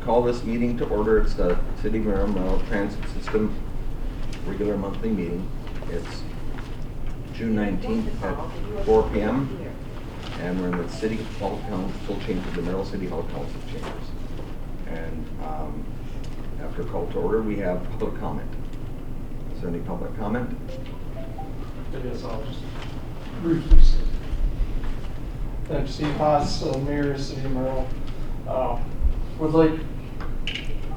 call this meeting to order. It's the City of Merrill Transit System regular monthly meeting. It's June 19th at 4 p.m. and we're in the City Hall Council chambers, the Merrill City Hall Council chambers. And after call to order, we have public comment. Is there any public comment? I guess I'll just briefly say. I'm Steve Haas, Mayor, City of Merrill. Would like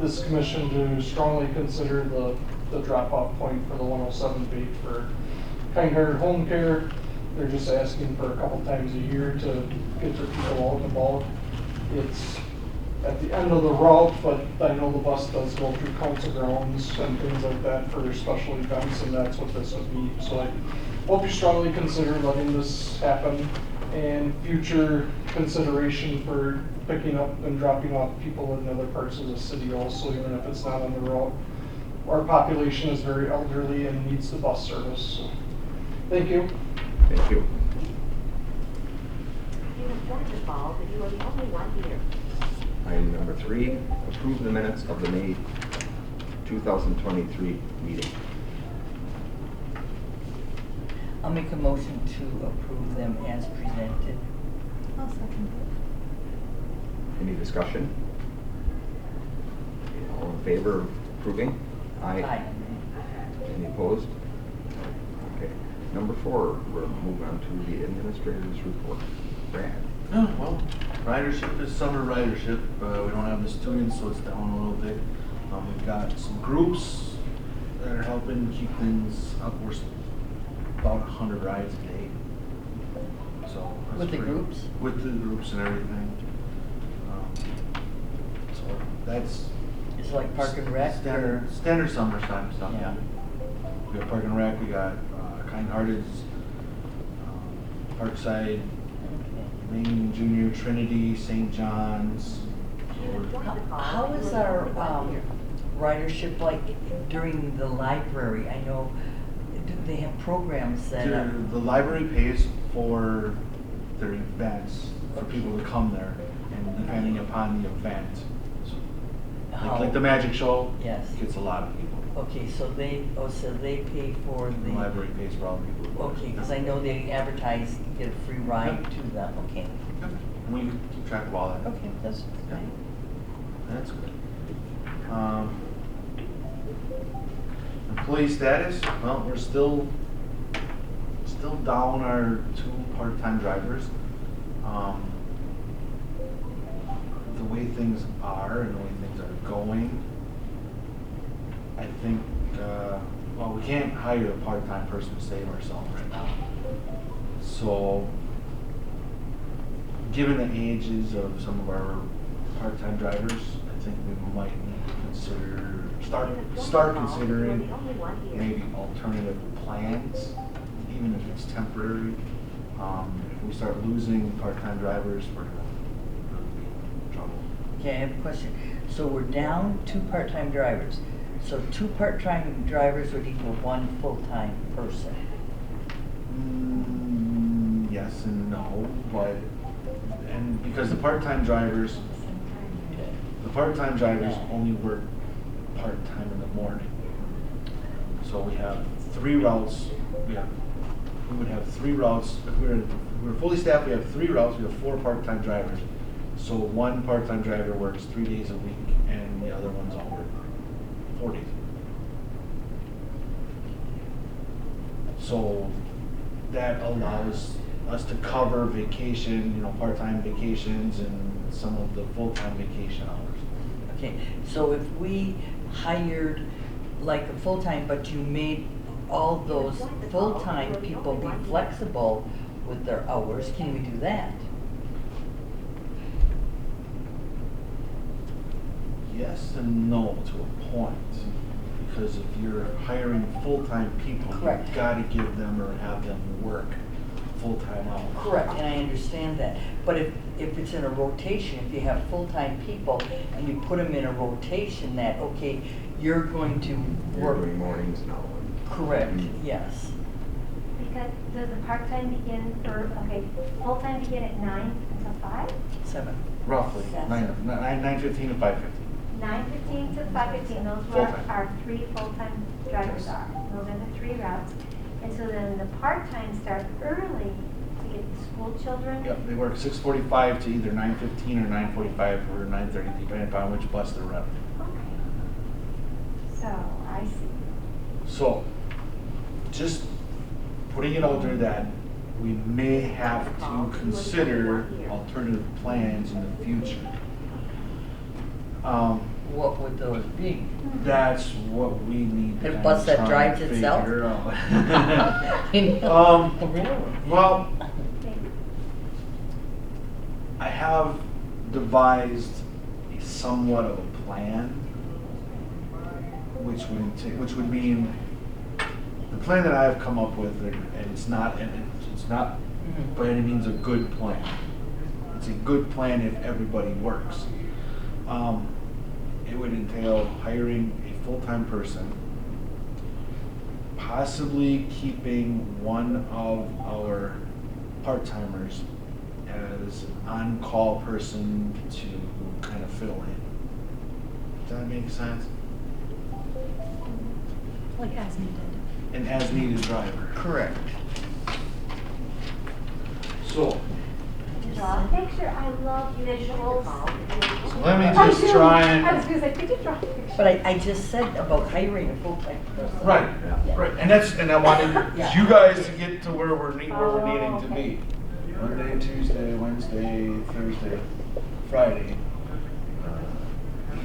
this commission to strongly consider the drop-off point for the 107 bait for kind-hearted home care. They're just asking for a couple times a year to get their people out and about. It's at the end of the route, but I know the bus does go through council grounds and things like that for their special events, and that's what this would be. So I hope you strongly consider letting this happen, and future consideration for picking up and dropping off people in other parts of the city also, even if it's not on the road. Our population is very elderly and needs the bus service. So, thank you. Thank you. You are the only one here. Item number 3, approve the minutes of the May 2023 meeting. I'll make a motion to approve them as presented. I'll second Any discussion? All in favor of approving? Aye. Any opposed? Okay. Number 4, we're moving on to the administrator's report. Brad. Oh, well, ridership is summer ridership. We don't have the students, so it's down a little bit. We've got some groups that are helping keep things up. We're about 100 rides a day. So that's With the pretty- groups? With the groups and everything. So that's It's like Park and Rec? standard summertime stuff. Yeah. We got Park and Rec. We got Kind-Hearted, Parkside, Main Junior, Trinity, St. John's. How is our ridership like during the library? I know, do they have programs that The library pays for their events for people to come there, and depending upon the event. Like the magic show, Yes. gets a lot of people. Okay, so they pay for The the. library pays for all the people. who go. Okay, because I know they advertise, get a free ride to them. Okay. Yep. And we keep track of all that. Okay, that's Yeah. fine. That's good. Employee status, well, we're still down our 2 part-time drivers. The way things are and the way things are going, I think, well, we can't hire a part-time person to save ourselves right now. So, given the ages of some of our part-time drivers, I think we might need to start considering maybe alternative plans, even if it's temporary. If we start losing part-time drivers, we're gonna really be in trouble. Okay, I have a question. So we're down 2 part-time drivers. So 2 part-time drivers would equal 1 full-time person. Yes and no, but, and because the part-time drivers only work part-time in the morning. So we have 3 routes, we would have 3 routes, if we were fully staffed, we have 3 routes, we have 4 part-time drivers. So 1 part-time driver works 3 days a week, and the other ones all work 4 days. So that allows us to cover vacation, part-time vacations and some of the full-time vacation hours. Okay, so if we hired like a full-time, but you made all those full-time people be flexible with their hours, can we do that? Yes and no to a point, because if you're hiring full-time people, Correct. you've got to give them or have them work full-time hours. Correct, and I understand that. But if it's in a rotation, if you have full-time people and you put them in a rotation that, okay, you're going to You're work. doing mornings now. Correct, yes. Because does the part-time begin, full-time begin at 9 until 5? 7. Roughly, Yes. 9:15 to 5:15. 9:15 to 5:15, those were Full-time. our 3 full-time drivers are. Those are the 3 routes. And so then the part-time start early to get the school children. Yep, they work 6:45 to either 9:15 or 9:45 or 9:30, depending upon which bus they're running. Okay. So, I see. So, just putting it out there that we may have to consider alternative plans in the future. What would those be? That's what we need to A kind bus of that try drives and itself? figure out. Really? Well, Okay. I have devised a somewhat of a plan, which would mean the plan that I've come up with, and it's not Mhm. by any means a good plan. It's a good plan if everybody works. It would entail hiring a full-time person, possibly keeping one of our part-timers as an on-call person to kind of fill in. Does that make sense? Like as needed. An as-needed driver. Correct. So, Draw a picture, I love visuals. so let me just try I was and, gonna say, could you draw a picture? But I just said about hiring a full-time person. right, Yeah. right, and I wanted Yeah. you guys to get to where we're needing Oh, to okay. be. Monday, Tuesday, Wednesday, Thursday, Friday,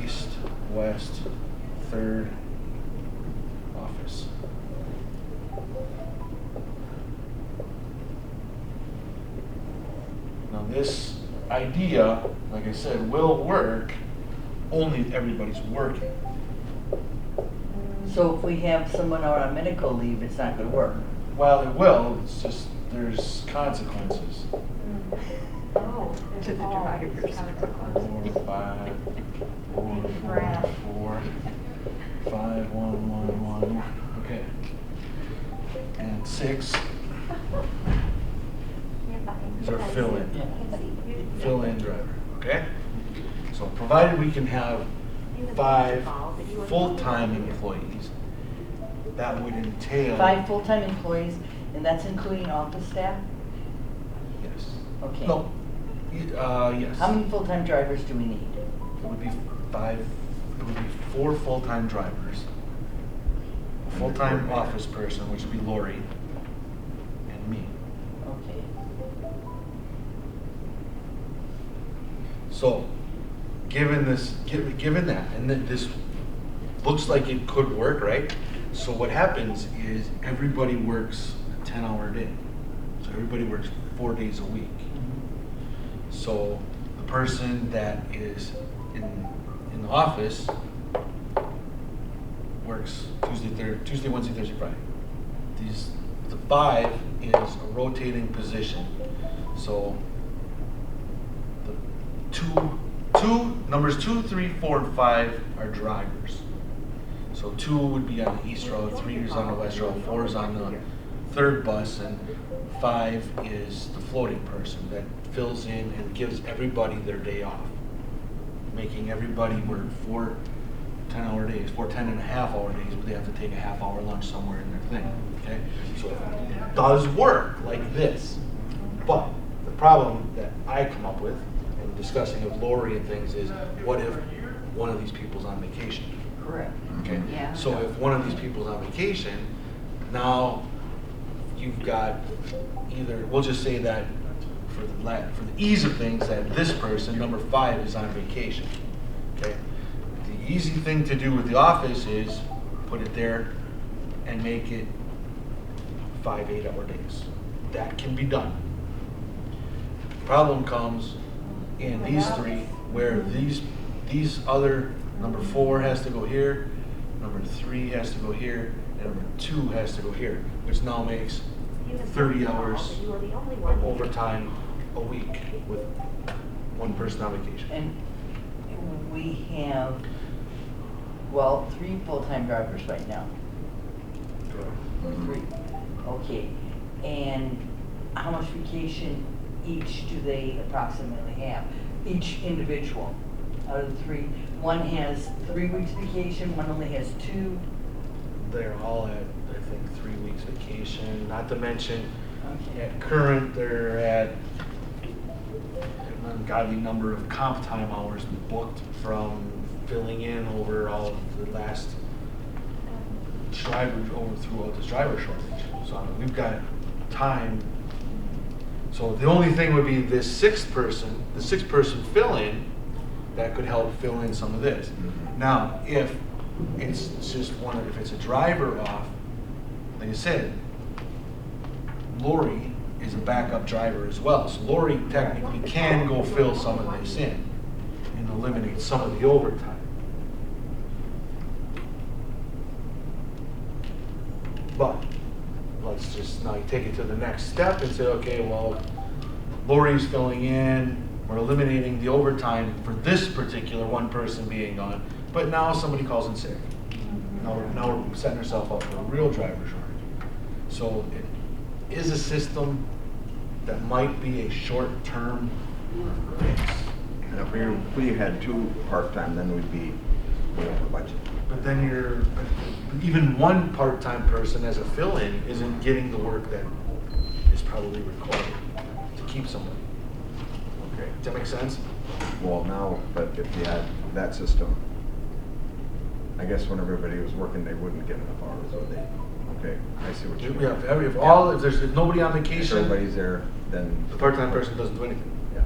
east, west, third office. Now this idea, like I said, will work only if everybody's working. So if we have someone out on medical leave, it's not gonna work. Well, it will, it's just, there's consequences. Oh, To the drivers. 4, 5, 4, 4, 4, 5, 1, 1, 1. Okay. And 6, these are fill-in. Fill-in driver, okay? So provided we can have 5 full-time employees, that would entail. 5 full-time employees, and that's including office staff? Yes. Okay. No, yes. How many full-time drivers do we need? It would be 5, it would be 4 full-time drivers, a full-time office person, which would be Lori, and me. Okay. So, given that, and that this looks like it could work, right? So what happens is everybody works a 10-hour day. So everybody works 4 days a week. So the person that is in the office works Tuesday, Wednesday, Thursday, Friday. The 5 is a rotating position. So the numbers 2, 3, 4, and 5 are drivers. So 2 would be on the east road, 3 is on the west road, 4 is on the third bus, and 5 is the floating person that fills in and gives everybody their day off, making everybody work 4 10-hour days, 4 10.5-hour days, but they have to take a half-hour lunch somewhere in their thing. Okay, so it does work like this, but the problem that I come up with in discussing with Lori and things is, what if one of these people's on vacation? Correct. Okay, Yeah. so if one of these people's on vacation, now you've got either, we'll just say that for the ease of things, that this person, number 5, is on vacation. Okay, the easy thing to do with the office is put it there and make it 5 8-hour days. That can be done. Problem comes in these 3, where these other, number 4 has to go here, number 3 has to go here, and number 2 has to go here, which now makes 30 hours of overtime a week with one person on vacation. And we have, well, 3 full-time drivers right now. 3. Okay. And how much vacation each do they approximately have? Each individual? out of the three? One has 3 weeks vacation, one only has 2. They're all at, I think, 3 weeks vacation, not to mention, Okay. at current, they're at an ungodly number of comp time hours booked from filling in over all of the last throughout this driver shortage. So I mean, we've got time. So the only thing would be this the sixth person fill-in that could help fill in some of this. Now, if it's just if it's a driver off, like I said, Lori is a backup driver as well. So Lori technically can go fill some of this in and eliminate some of the overtime. But let's just now you take it to the next step and say, okay, well, Lori's filling in, we're eliminating the overtime for this particular one person being gone, but now somebody calls in sick. Now we're setting ourselves up for a real driver shortage. So it is a system that might be a short-term fix. And if we had 2 part-time, then we'd be way over budget. But then even one part-time person as a fill-in isn't getting the work that is probably required to keep somebody. Okay, does that make sense? Well, now, but if you had that system, I guess when everybody was working, they wouldn't get enough hours, would they? Okay, I see what you mean. Yeah, if there's nobody on If vacation, everybody's there, then. the part-time person doesn't do anything. Yeah.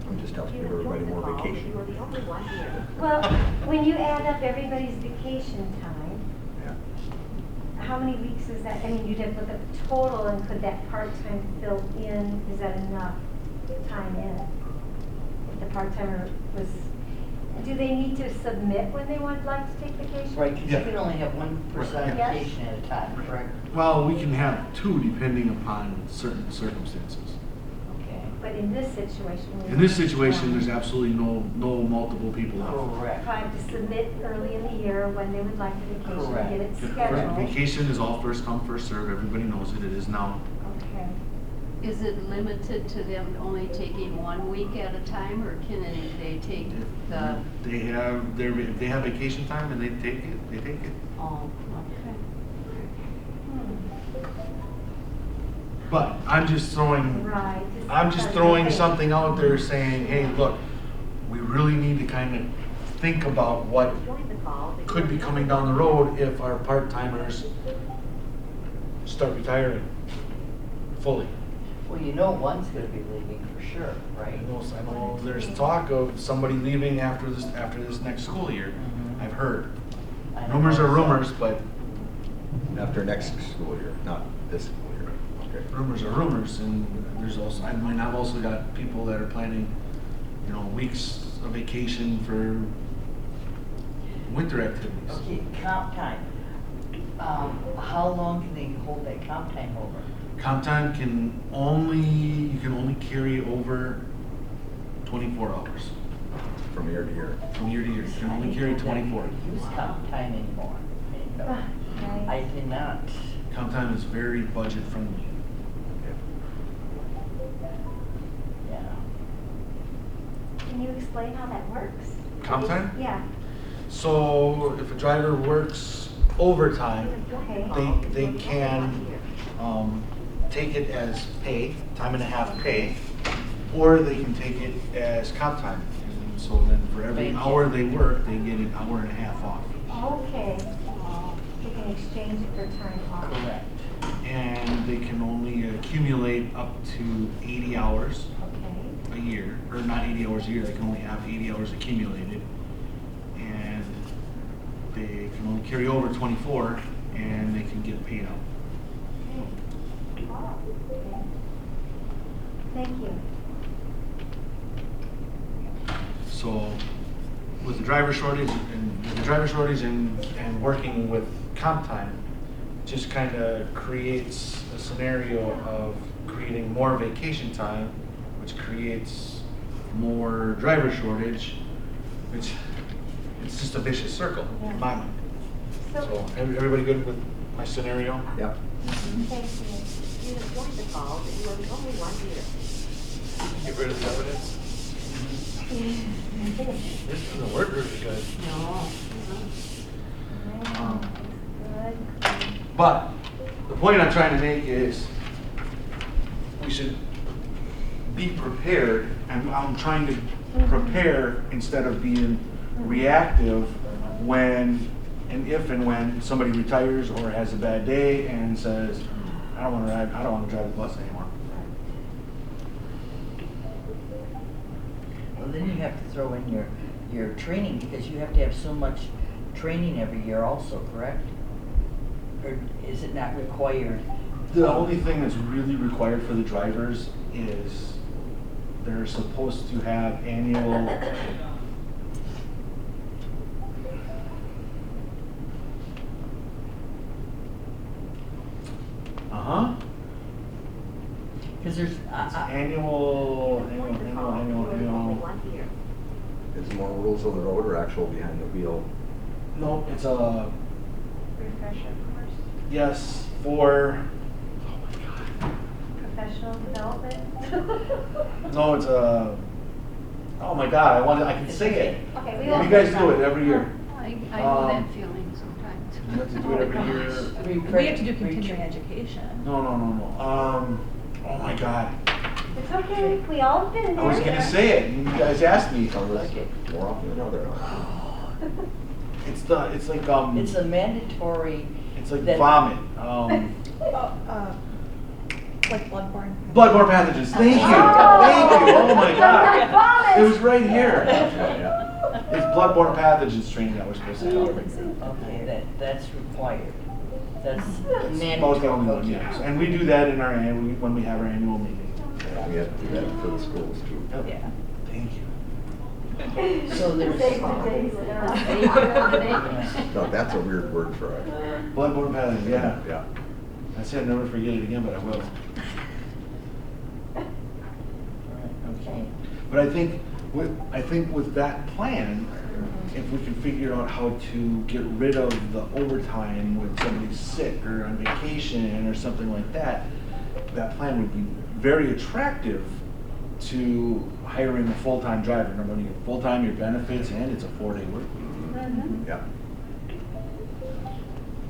I'm just helping give everybody more vacation. You are the only one here. Well, when you add up everybody's vacation time, Yeah. how many weeks is that? I mean, you'd have to look at the total, and could that part-time fill in, is that enough time in? If the part-timer was, do they need to submit when they would like to take vacation? Right, because Yeah. you can only have one person on Yes. vacation at a time, correct? Well, we can have 2 depending upon certain circumstances. Okay. But in this situation. In this situation, there's absolutely no multiple people out. Correct. Trying to submit early in the year when they would like the vacation, Correct. get it Correct. scheduled. Vacation is all first come, first served. Everybody knows it. It is now. Okay. Is it limited to them only taking 1 week at a time, or can they take the, If they have vacation time and they take it, they take it. oh, okay. But I'm just throwing Right. throwing something out there saying, hey, look, we really need to kind of think about what Join the call. that you could are be the coming only down the one road if our part-timers start retiring fully. Well, you know one's gonna be leaving for sure, right? I know there's talk of somebody leaving after this next school year. Mhm. I've heard. I know Rumors are also. rumors, but After next school year, not this school year. Okay. rumors are rumors, and I've also got people that are planning, weeks of vacation for winter activities. Okay, comp time. How long can they hold that comp time over? Comp time you can only carry over 24 hours From year to year. from year to year. You can only carry 24. Use comp time anymore. No, I Right. cannot. Comp time is very budget friendly. Yeah. Can you explain how that works? Comp time? Yeah. So if a driver works overtime, Okay. they can take it as pay, time and a half pay, or they can take it as comp time. And so then for every Thank you. hour they work, they get an hour and a half off. Okay. You can exchange it for time off. Correct. And they can only accumulate up to 80 hours Okay. a year, or not 80 hours a year, they can only have 80 hours accumulated. And they can only carry over 24, and they can get paid out. Okay. Wow. Okay. Thank you. So with the driver shortage and working with comp time, just kind of creates a scenario of creating more vacation time, which creates more driver shortage, which it's just a vicious circle in my mind. So everybody good with my scenario? Yep. Thank you. You have joined the call, that you are the only one here. Get rid of the evidence? This doesn't work really good. No. Good. But the point I'm trying to make is we should be prepared, and I'm trying to prepare instead of being reactive when and if and when somebody retires or has a bad day and says, I don't want to drive the bus anymore. Well, then you have to throw in your training, because you have to have so much training every year also, correct? Or is it not required? The only thing that's really required for the drivers is they're supposed to have annual Because there's, annual. One year. Is more rules on the road or actual behind the wheel? No, it's a, Refresher course, yes, for, professional development. no, it's a, oh my God, I can say it. Okay, we You won't. guys do it every year. I know that feeling sometimes. You have to do it every year. We have to do continuing education. No. Oh my God. It's okay, we all been there. I was gonna say it, and you guys asked me. Okay. More often than other. It's like, it's a mandatory. it's like that- vomit. Like bloodborne. Bloodborne pathogens, thank you, Oh. thank you, oh my God. Vomit. It was right here. Yeah. It's bloodborne pathogens training that we're supposed to have. Okay, that's required. That's About the mandatory. only one, yes. And we do that in our, when we have our annual meeting. Yeah, we have to do that for the schools too. Yeah. Thank you. So there's. Save the days now. No, that's a weird word for it. Bloodborne pathogens, yeah. Yeah. I said I'd never forget it again, but I will. Okay. But I think with that plan, if we can figure out how to get rid of the overtime when somebody's sick or on vacation or something like that, that plan would be very attractive to hiring a full-time driver. Remember, you get full-time, your benefits, and it's a 4-day work week. Yeah.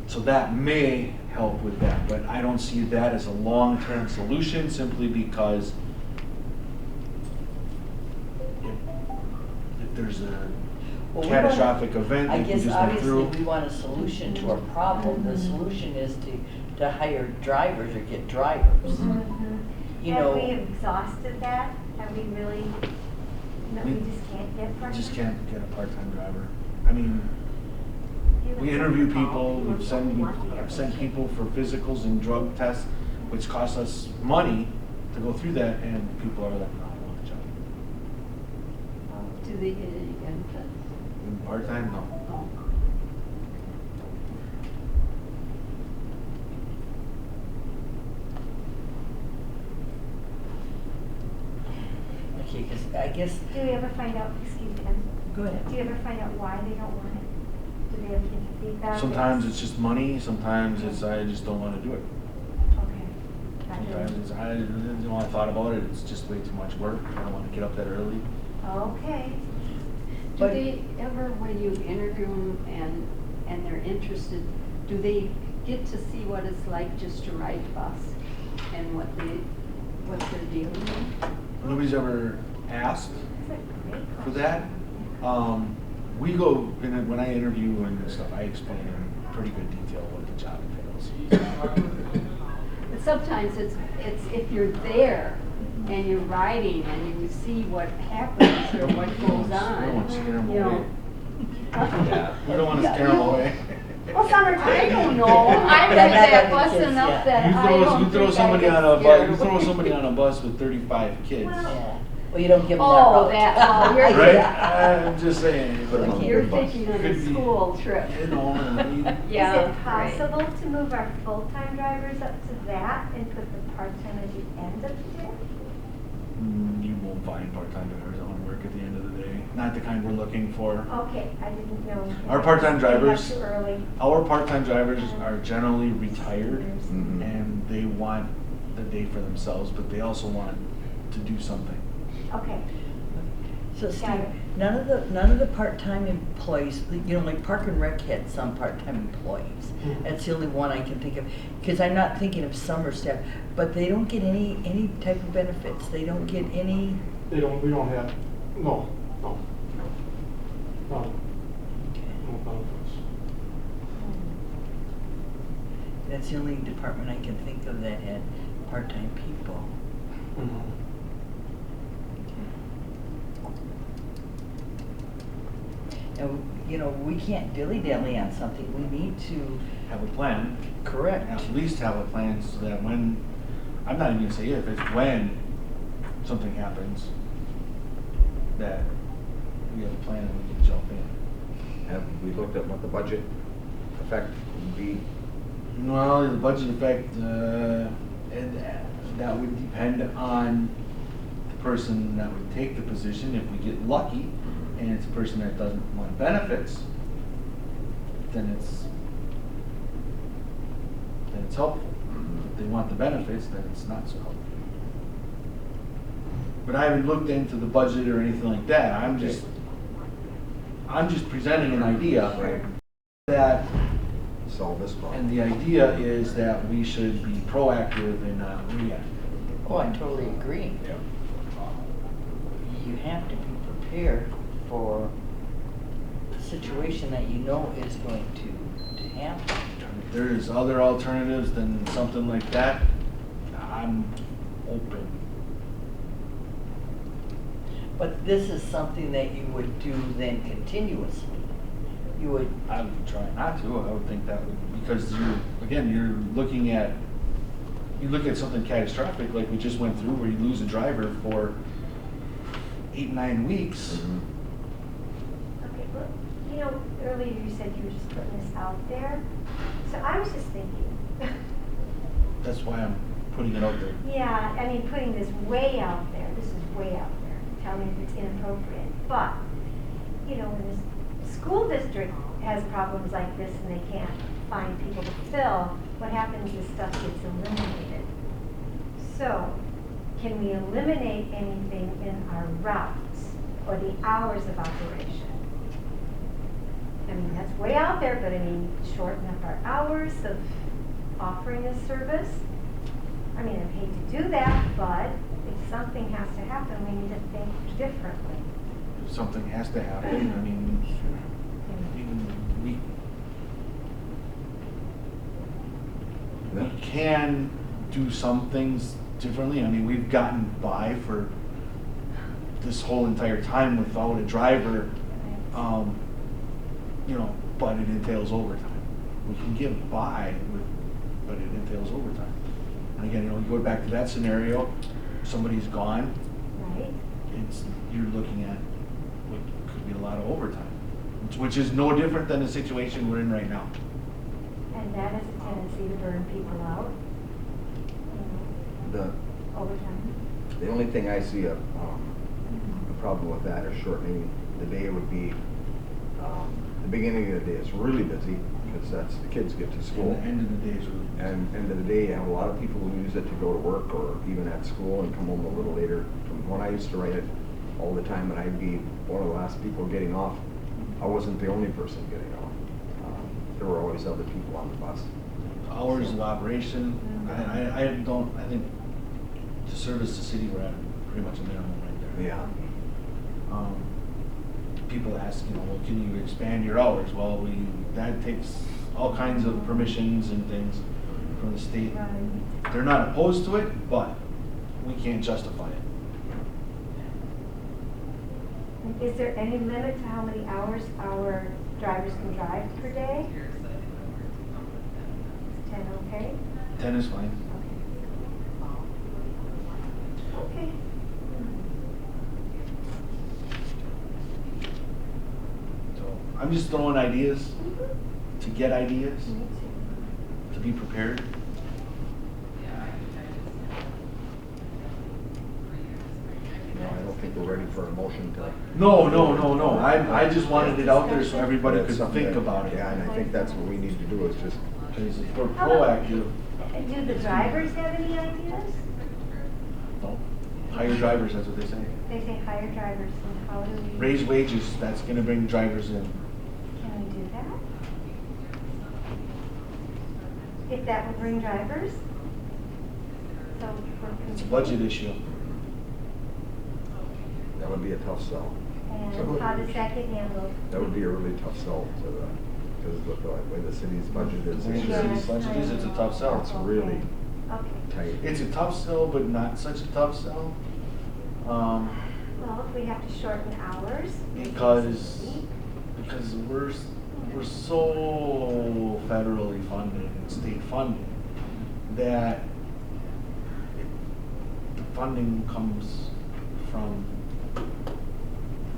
So that may help with that, but I don't see that as a long-term solution simply because if there's a Well, we catastrophic want- event I like we guess just went through. obviously we want a solution to our problem. The solution is to hire drivers or get drivers. You Have know. we exhausted that? Have we really, no, we just can't get part-time? Just can't get a part-time driver. I mean, we interview people, we've sent people for physicals and drug tests, which costs us money to go through that, and people are like, no, I want the job. Do they get any benefits? And part-time, no. Oh. Okay, because I guess. Do we ever find out, excuse me, Go ahead. do you ever find out why they don't want it? Do they ever get the feedback? Sometimes it's just money, sometimes it's I just don't want to do it. Okay. Sometimes it's I thought about it, it's just way too much work, I don't want to get up that early. Okay. Do But- they ever, when you interview them and they're interested, do they get to see what it's like just to ride bus and what they're dealing with? Nobody's ever asked That's a great for question. that. We go, when I interview and stuff, I explain in pretty good detail what the job entails. But sometimes it's if you're there and you're riding and you see what happens or what goes We don't want to scare them on, you know. away. Yeah. We don't want to scare them away. Well, summertime. I don't know. I But ride I'm not that having bus kids enough yet. that I don't You throw think somebody I get on a scared bus. You throw away. somebody on a bus with 35 kids, Yeah. Well, you don't give them Oh, that that, oh, you're, right? I'm just saying. Put 'em on the you're big bus. thinking of Could a be. school trip. You know, I mean, Yeah. Is it possible to move our full-time drivers up to that and put the part-time at the end of the day? you won't find part-time drivers that want to work at the end of the day. Not the kind we're looking for. Okay, I didn't know. Our part-time drivers- Too early. Our part-time drivers are generally retired Mhm. and they want the day for themselves, but they also want to do something. Okay. So Steve, Got it. none of the part-time employees, you know, like Park and Rec had some part-time employees. Mhm. That's the only one I can think of, because I'm not thinking of summer staff, but they don't get any type of benefits. They don't get any, we don't have, no. No benefits. that's the only department I can think of that had part-time people. Mhm. And, you know, we can't dilly-dally on something. We need to Have a plan. correct. At least have a plan so that when, I'm not even gonna say if, it's when something happens, that we have a plan and we can jump in. Have we looked at what the budget effect would be? Well, the budget effect, and that would depend on the person that would take the position. If we get lucky and it's a person that doesn't want benefits, then it's helpful. If they want the benefits, then it's not so helpful. But I haven't looked into the budget or anything like that. I'm just presenting an idea Right. that, Solve this problem. and the idea is that we should be proactive and not reactive. Oh, I totally agree. Yeah. You have to be prepared for the situation that you know is going to happen. If there's other alternatives than something like that, I'm open. But this is something that you would do then continuously. You would, I would try not to. I would think that would, because you're looking at something catastrophic like we just went through where you lose a driver for 8-9 weeks. Mhm. Okay, well, you know, earlier you said you were just putting this out there. So I was just thinking, That's why I'm putting it out there. yeah, I mean, putting this way out there, this is way out there. Tell me if it's inappropriate. But, you know, when the school district has problems like this and they can't find people to fill, what happens is stuff gets eliminated. So, can we eliminate anything in our routes or the hours of operation? I mean, that's way out there, but I mean, shorten up our hours of offering this service. I mean, I hate to do that, but if something has to happen, we need to think differently. If something has to happen, I mean, we can do some things differently. I mean, we've gotten by for this whole entire time without a driver, you know, but it entails overtime. We can get by with, but it entails overtime. And again, you know, you go back to that scenario, somebody's gone, Right? you're looking at what could be a lot of overtime, which is no different than the situation we're in right now. And that has a tendency to burn people out, you know, The, over time. the only thing I see a problem with that is shortening the day would be, the beginning of the day is really busy because that's, the kids get to school. And the end of the day is really busy. And end of the day, you have a lot of people who use it to go to work or even at school and come home a little later. When I used to write it all the time and I'd be one of the last people getting off, I wasn't the only person getting off. There were always other people on the bus. Hours of operation, I think to service the city, we're at pretty much a minimum right there. Yeah. People ask, you know, well, can you expand your hours? Well, that takes all kinds of permissions and things from the state. Right. They're not opposed to it, but we can't justify it. Is there any limit to how many hours our drivers can drive per day? Is 10 okay? 10 is fine. Okay. So I'm just throwing ideas to get ideas, Me too. to be prepared. No, I don't think we're ready for a motion to. No. I just wanted it out there so everybody That's could something think that- about it. Yeah, and I think that's what we need to do is just, Because if we're proactive, And do the drivers have any ideas? no. Hire drivers, that's what they say. They say hire drivers, and how do we? Raise wages, that's gonna bring drivers in. Can we do that? If that would bring drivers? So we're. It's a budget issue. That would be a tough sell. And how does that get handled? That would be a really tough sell to the, because with the way the city's budget is. The way the Yeah. city's budget is, it's a tough sell. It's really Okay. tight. It's a tough sell, but not such a tough sell. Well, if we have to shorten hours. Because we're so federally funded and state funded that the funding comes from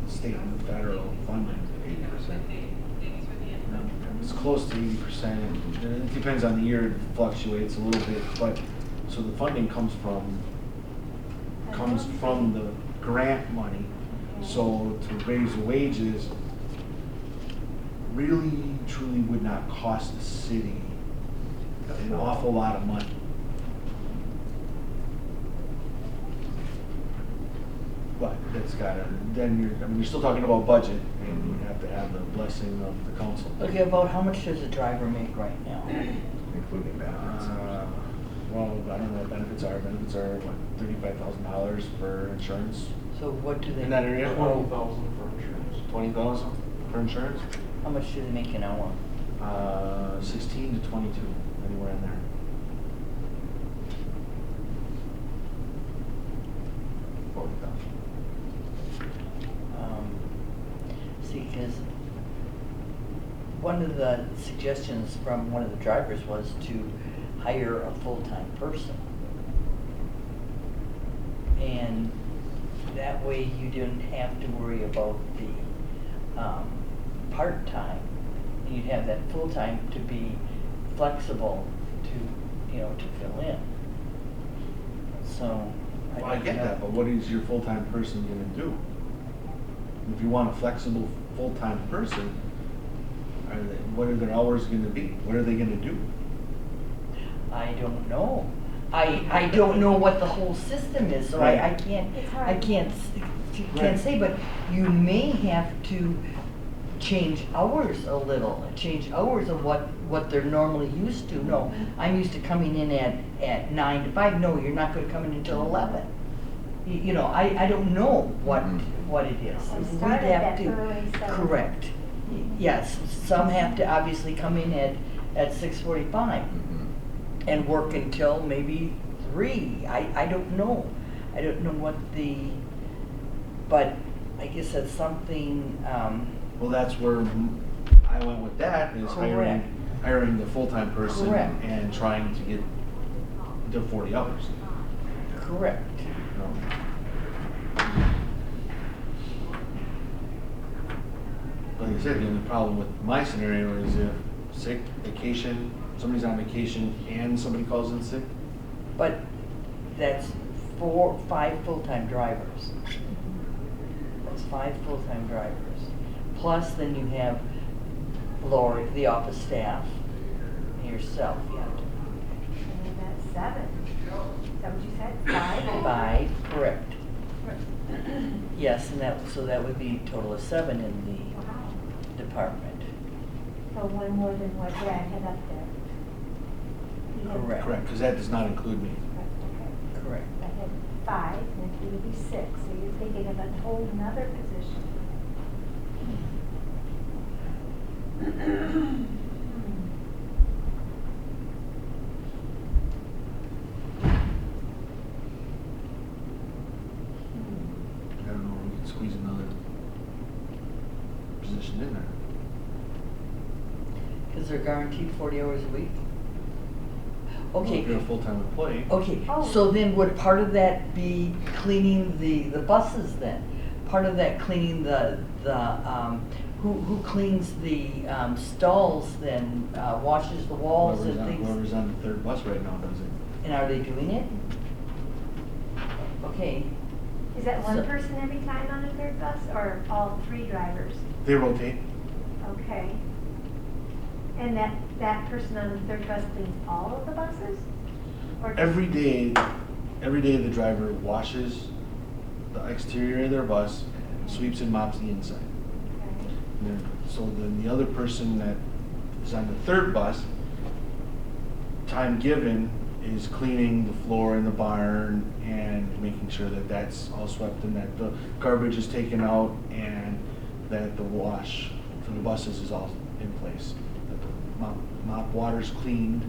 state and federal funding. 80%. It's close to 80%. It depends on the year, it fluctuates a little bit, but, so the funding comes from the grant money. So to raise wages really truly would not cost the city an awful lot of money. But that's gotta, then you're still talking about budget, and you have to have the blessing of the council. Okay, about how much does a driver make right now? Including benefits. Well, I don't know what benefits are. Benefits are, what, $35,000 for insurance? So what do they? In that area? 20,000 for insurance. 20,000 for insurance? How much do they make an hour? 16 to 22, anywhere in there. See, because one of the suggestions from one of the drivers was to hire a full-time person. And that way you didn't have to worry about the part-time. You'd have that full-time to be flexible to, to fill in. So. Well, I get that, but what is your full-time person gonna do? If you want a flexible, full-time person, what are their hours gonna be? What are they gonna do? I don't know. I don't know what the whole system is, so I can't, It's hard. I can't Right. say, but you may have to change hours a little, change hours of what they're normally used to. No, I'm used to coming in at 9 to 5. No, you're not gonna come in until 11. I don't know what it is. We We'd started have that to- early, so. Correct. Yes, some have to obviously come in at 6:45 and work until maybe 3. I don't know. I don't know what but I guess that's something, Well, that's where I went with that, is Correct. hiring the full-time person Correct. and trying to get to 40 hours. correct. you know. Like I said, the only problem with my scenario is if sick, vacation, somebody's on vacation and somebody calls in sick. But that's 5 full-time drivers. That's 5 full-time drivers. Plus then you have Lori, the office staff, and yourself yet. And that's 7. Is that what you said? 5? 5, correct. Yes, and that would be a total of 7 in Wow. the department. So one more than what Brad had up there. He had- Correct. Correct, because that does not include me. Okay. Correct. I had 5, and it would be 6, so you're thinking of a whole nother position. I don't know, we can squeeze another position in there. Because they're guaranteed 40 hours a week? If you're a Okay, full-time employee. okay, Oh. so then would part of that be cleaning the buses then? Part of that cleaning who cleans the stalls then, washes the walls and things? Whoever's on the third bus right now does it. And are they doing it? Okay, Is that one So- person every time on the third bus, or all 3 drivers? They rotate. Okay. And that person on the third bus cleans all of the buses? Or just- Every day the driver washes the exterior of their bus, sweeps and mops the inside. Okay. So then the other person that is on the third bus, time given is cleaning the floor in the barn and making sure that that's all swept and that the garbage is taken out and that the wash for the buses is all in place. That the mop water's cleaned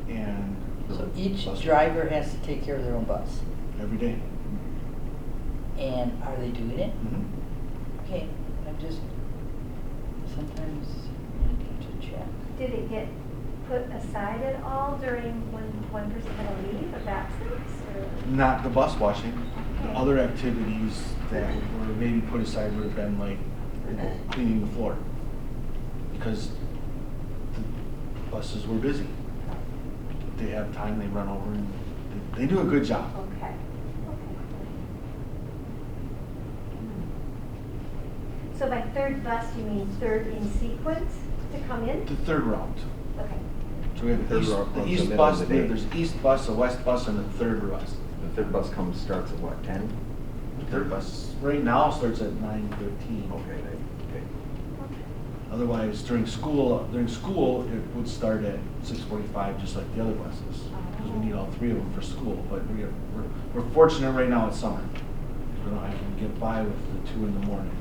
and the So each bus- driver has to take care of their own bus. every day. And are they doing it? Mhm. Okay, I'm just, sometimes you need to check. Did it get put aside at all during when one person had a leave of absence, or? Not the bus washing. The Okay. other activities that were maybe put aside would have been like cleaning the floor. Because the buses were busy. They have time, they run over and they do a good job. Okay. Okay. So by third bus, you mean third in sequence to come in? The third route. Okay. So we have Third the route runs the the east middle bus, of the day. there's east bus, a west bus, and a third bus. The third bus starts at what, 10? The third bus right now starts at 9:13. Okay, okay. Otherwise, during school, it would start at 6:45, just like the other buses, because we need all three of them for school. But we're fortunate right now it's summer. You know, I can get by with the 2 in the morning.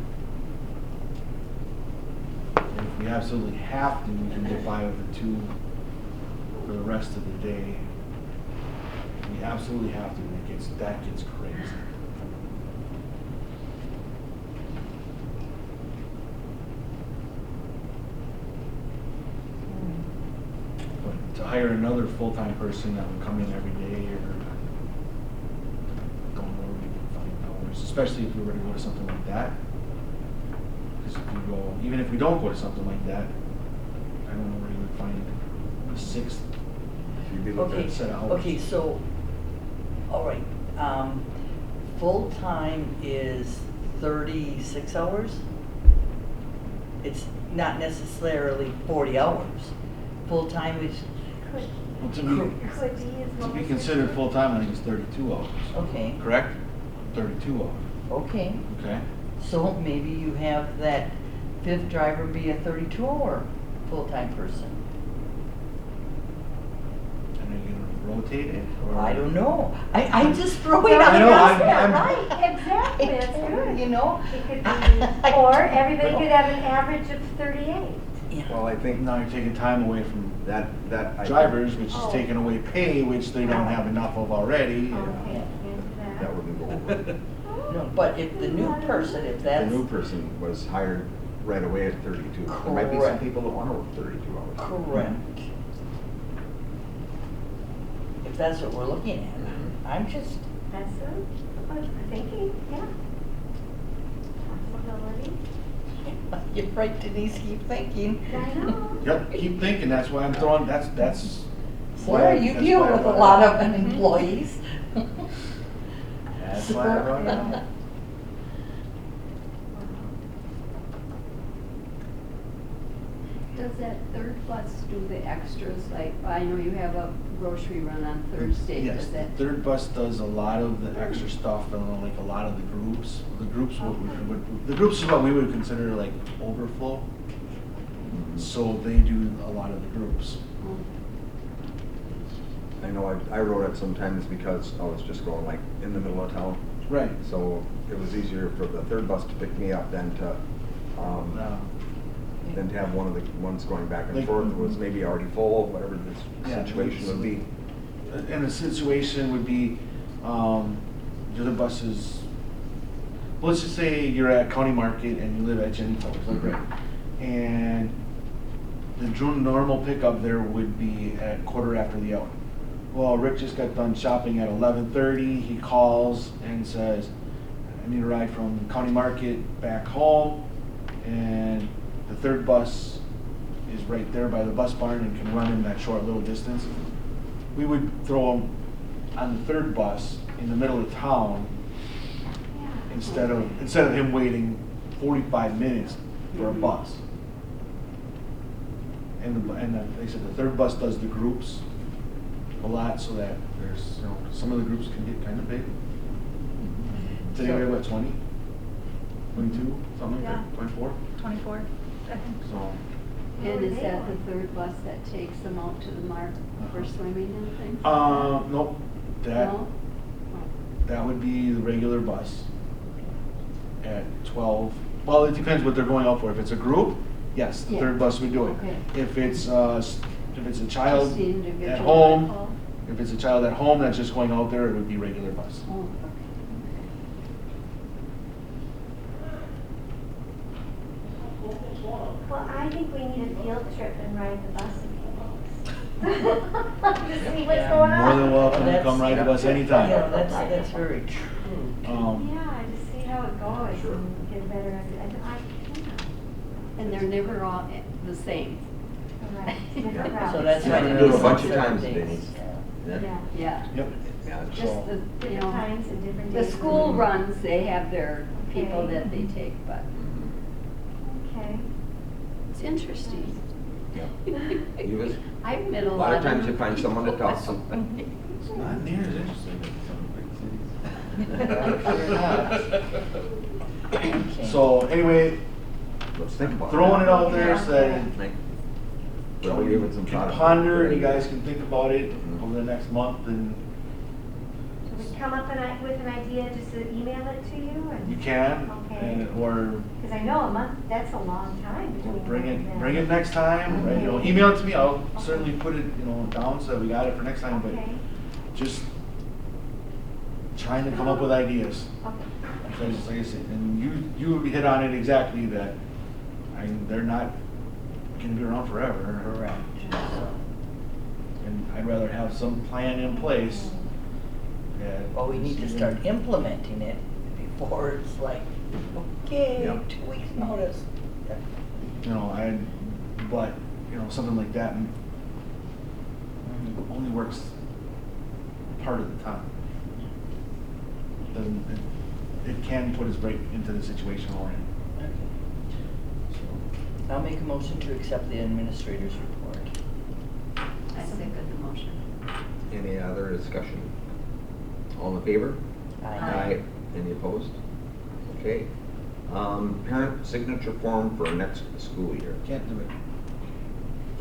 And if we absolutely have to, we can get by with the 2 for the rest of the day. If we absolutely have to, that gets crazy. But to hire another full-time person that would come in every day or don't know where we can find hours, especially if we were to go to something like that. Because if we go, even if we don't go to something like that, I don't know where you would find a 6th. You'd be looking Okay, at set hours. okay, so, all right, full-time is 36 hours? It's not necessarily 40 hours. Full-time is, Could, Well, could be as to long be as considered full-time, I think it's 32 hours. okay, Correct? 32 hours, okay. okay? So maybe you have that 5th driver be a 32-hour full-time person. And are you gonna rotate it? Or? I don't know. I just throw it Yeah, out I know, there. I'm- right, exactly, that's good. You know? It could be, or everybody could have an average of 38. Yeah. Well, I think Now you're taking time away from that I- drivers, which is Oh. taking away pay, which they don't have enough of already. Okay, that wouldn't go over. No, but if the new person, if The that's new person was hired right away at 32. There might be some Correct. people that want to work 32 hours. correct. If that's what we're looking at, I'm just, That's good thinking, yeah. Possibility. you're right, Denise, keep thinking. I know. Yep, keep thinking, that's why I'm throwing, that's. Sarah, you that's deal why I with a brought it lot up. of employees. That's why I brought it up. Does that third bus do the extras, like, I know you have a grocery run on Thursday, Yes, does the that? third bus does a lot of the extra stuff, and like a lot of the groups. The groups the groups is what we would consider like overflow. So they do a lot of the groups. I know I wrote it sometimes because I was just going like in the middle of town. Right. So it was easier for the third bus to pick me up than to have one of the ones going back and Like- forth. It was maybe already full, whatever the Yeah, situation would be. And the situation would be, the other buses, let's just say you're at County Market and you live at Jenny Towers, like right. And the normal pickup there would be at 1/4 the hour. Well, Rick just got done shopping at 11:30, he calls and says, I need a ride from County Market back home, and the third bus is right there by the bus barn and can run in that short little distance. We would throw him on the third bus in the middle of town instead of him waiting 45 minutes for a bus. And like I said, the third bus does the groups a lot, so that there's, some of the groups can get kind of big. today we have what, 20? 22, something like Yeah. that, 24? 24, I think. So, And is that the third bus that takes them out to the mark for swimming and things? nope, that, No? that would be the regular bus at 12. Well, it depends what they're going out for. If it's a group, yes, the Yeah. third bus would do it. Okay. If it's a child Just the at individual home, call? if it's a child at home that's just going out there, it would be regular bus. Oh, Well, I think we need a field trip and ride the bus again. To see what's Yeah. going on. More than welcome to That's- come ride the bus Yeah, anytime. that's very true. Yeah, just see how it goes Sure. and get a better idea. and they're never all the same. Right, different routes. So that's Yeah, why we you do it a need bunch of certain times, days. Denise. Yeah, Yeah, Yep. Yeah, just so, the, you different know, times and different the days. school runs, they have their people Okay. that they take, but Okay. it's interesting. yeah. You was- I've met a A lot lot of of times you people find someone to talk to. It's not near as interesting as some big cities. Okay. So anyway, Let's think about it. throwing it out there Yeah. so that Think. Well, we give it some you can thought. ponder and you guys can think about it Mhm. over the next month and So we come up with an idea, just to email it to you you and, can, Okay. or because I know a month, that's a long time Well, between. bring now and it, then. bring it next time, right, Okay. email it to me, I'll certainly put it, down so that we got it for next time, but Okay, just trying to come up with ideas. okay. Because like I said, and you hit on it exactly that, they're not gonna be around forever. Correct. And I'd rather have some plan in place that. Well, we need to start implementing it before it's like, okay, Yeah. 2 weeks notice. But, something like that only works part of the time. It can put us right into the situation we're in. Okay. So, I'll make a motion to accept the administrator's report. I second the motion. Any other discussion? All in favor? Aye. Any opposed? Okay. Parent signature form for next school year. Can't do it.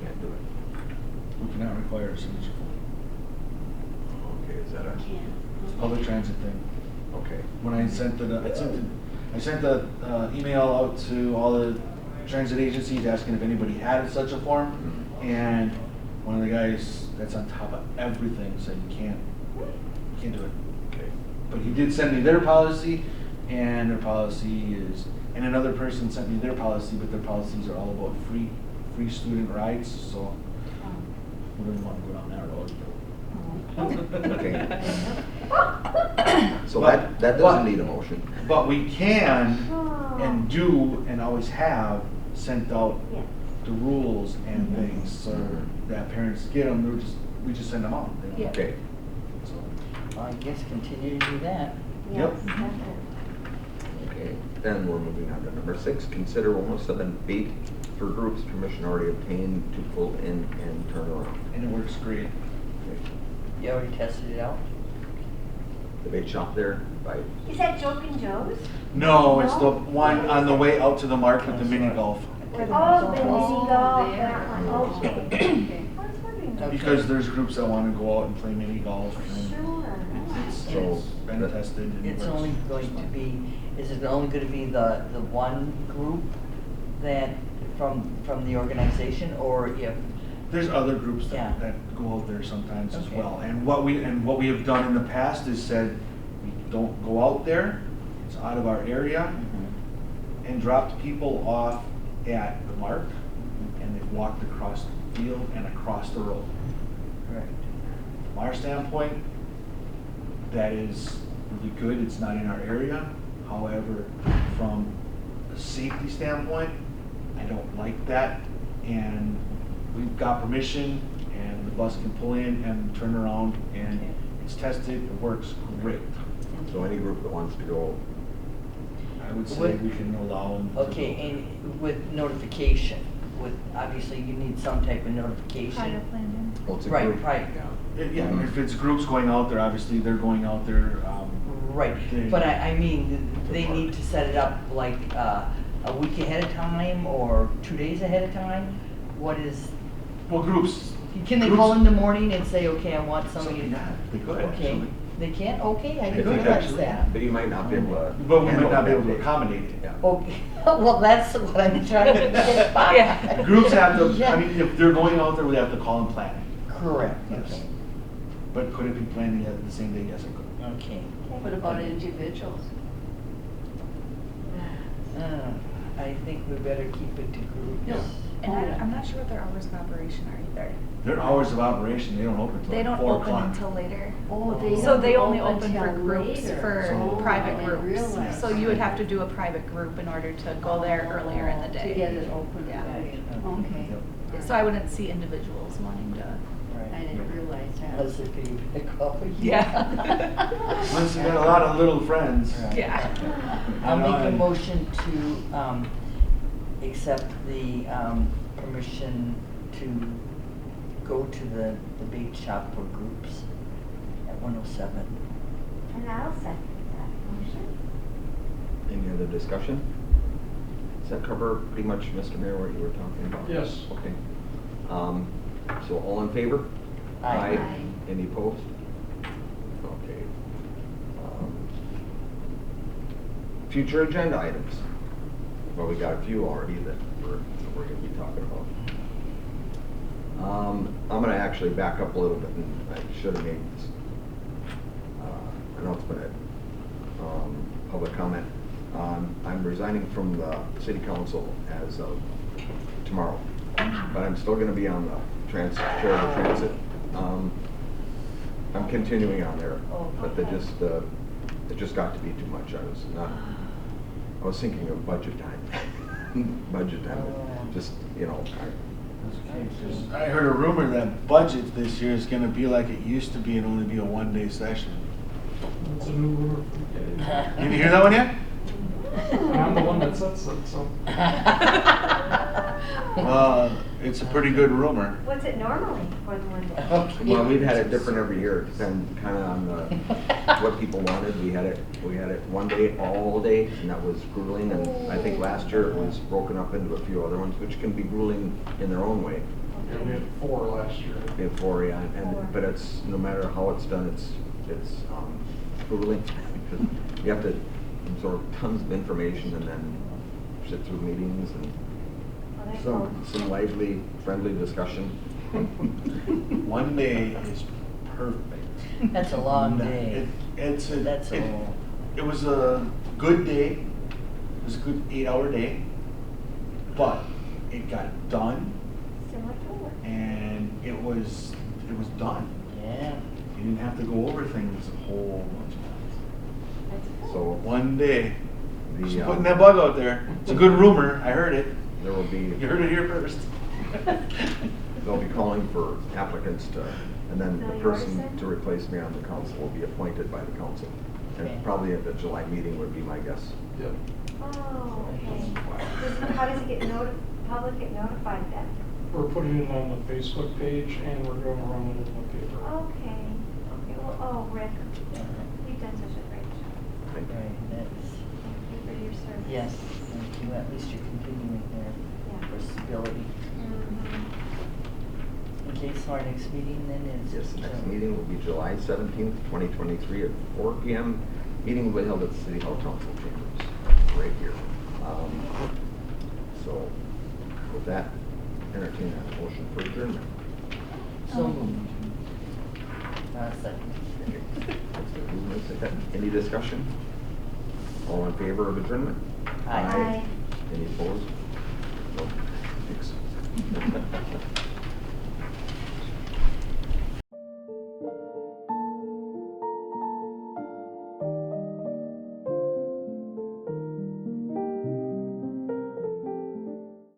Can't do it. We cannot require a signature form. Okay, is that a, It's a public transit thing. okay. When I sent the email out to all the transit agencies asking if anybody had such a form, and one of the guys that's on top of everything said you can't do it. Okay. But he did send me their policy, and their policy is, and another person sent me their policy, but their policies are all about free student rides, so we don't want to go down that road. Okay. So that doesn't need a motion. But we can and do and always have sent out Yeah. the rules and things so that parents get them, we just send them out. They don't- Yeah. Okay. So, Well, I guess continue to do that. Yes, Yep. definitely. Okay, then we're moving on to number 6. Consider almost an bait for groups, permission already obtained to pull in and turn around. And it works great. Okay. You already tested it out? The bait shop there by, Is that Joking Joe's? No, it's the one on the way out to the mark with the mini golf. Oh, the mini golf, there. that one, okay. Okay. I was wondering. Okay. Because there's groups that want to go out and play mini golf. And Sure. it's been tested and it It's works only just going to fine. be, is it only going to be the one group that, from the organization, or if, There's other groups Yeah. that go out there sometimes as Okay. well. And what we have done in the past is said, we don't go out there, it's out of our area, and dropped people off at the mark, and they've walked across the field and across the road. correct. From our standpoint, that is really good, it's not in our area. However, from a safety standpoint, I don't like that. And we've got permission, and the bus can pull in and turn around, and it's tested, it works great. so any group that wants to go, I would say we can allow them to go. Okay, and with notification, obviously you need some type of notification. Prior planning. well, it's a Right, group. right. Yeah. Yeah, if it's groups going out there, obviously they're going out there, Right, but I mean, they need to set it up like a week ahead of time or 2 days ahead of time? What is, Well, groups. can they Groups- call in the morning and say, okay, I want somebody to? Yeah, they could Okay, actually. they can't, okay, I They didn't could realize actually. that. But you might not be able to. But we might handle not be that able to day. accommodate it. Yeah. Okay, well, that's what I'm trying to get by. Yeah. Groups have to, Yeah. I mean, if they're going out there, we have to call and plan it. Correct, Yes. okay. But could it be planned at the same day? Yes, it could. Okay. What about individuals? I think we better keep it to groups. No. And I'm not sure what their hours of operation are either. Their hours of operation, they don't open They until don't 4 open o'clock. until later. Oh, they So don't they only open till for groups, later. for So- private I didn't groups. realize So you would have to that. do a private group in order to go there earlier in the day. To get it open. Yeah. Okay. Yep. So I wouldn't see individuals wanting to. I didn't realize that. Unless if you pick up. Yeah. Unless you got a lot of little friends. Right. Yeah. I'll make a And- motion to accept the permission to go to the bait shop for groups at 107. And I'll second that motion. Any other discussion? Does that cover pretty much, Mr. Mayor, what you were talking about? Yes. Okay. So all in favor? Aye. Aye. Any opposed? Okay. Future agenda items. Well, we got a few already that we're gonna be talking about. I'm gonna actually back up a little bit, and I should have made this announcement at public comment. I'm resigning from the city council as of tomorrow, but I'm still gonna be on the chair of the transit. I'm continuing on there, but it just got to be too much. I was thinking of budget time, budget time, just, you know, I heard a rumor that budget this year is gonna be like it used to be and only be a one-day session. It's a new rumor. Did you hear that one yet? I'm the one that sets it, so. It's a pretty good rumor. What's it normally for the one day? well, we've had it different every year, it depends kind of on what people wanted. We had it one day, all day, and that was grueling, and I think last year it was broken up into a few other ones, which can be grueling in their own way. Yeah, we had 4 last year. Before, yeah, but it's, no matter how it's done, it's grueling. Because you have to absorb tons of information and then sit through meetings and Well, some lively, friendly discussion. One day is perfect. That's a long day. That's a long. It was a good day. It was a good 8-hour day, but it got done Similar to work. and it was done. Yeah. You didn't have to go over things a whole bunch of times. That's good. So one day, The, just putting that bug out there. It's a good rumor. I heard it. There will be, You heard it here first. they'll be calling for applicants to, and then the Now, person yours, to replace me on the council will be appointed by the council. Okay. And probably at the July meeting would be my guess. Yep. Oh, okay. How does it get public get notified then? We're putting it on the Facebook page and we're going to run it in the paper. Okay. Okay. Well, oh, Rick, you've done such a great job. Thank you. Right, that's, Thank you for your service. yes, thank you, at least you're continuing there Yeah. for stability. Mhm. Okay, so our next meeting then is? Yes, the next meeting will be July 17th, 2023 at 4 p.m. Meeting will be held at the City Hall Council Chambers, right here. So with that, entertain a motion for adjournment. So moved. Second. Any discussion? All in favor of adjournment? Aye. Any opposed? No. Thanks.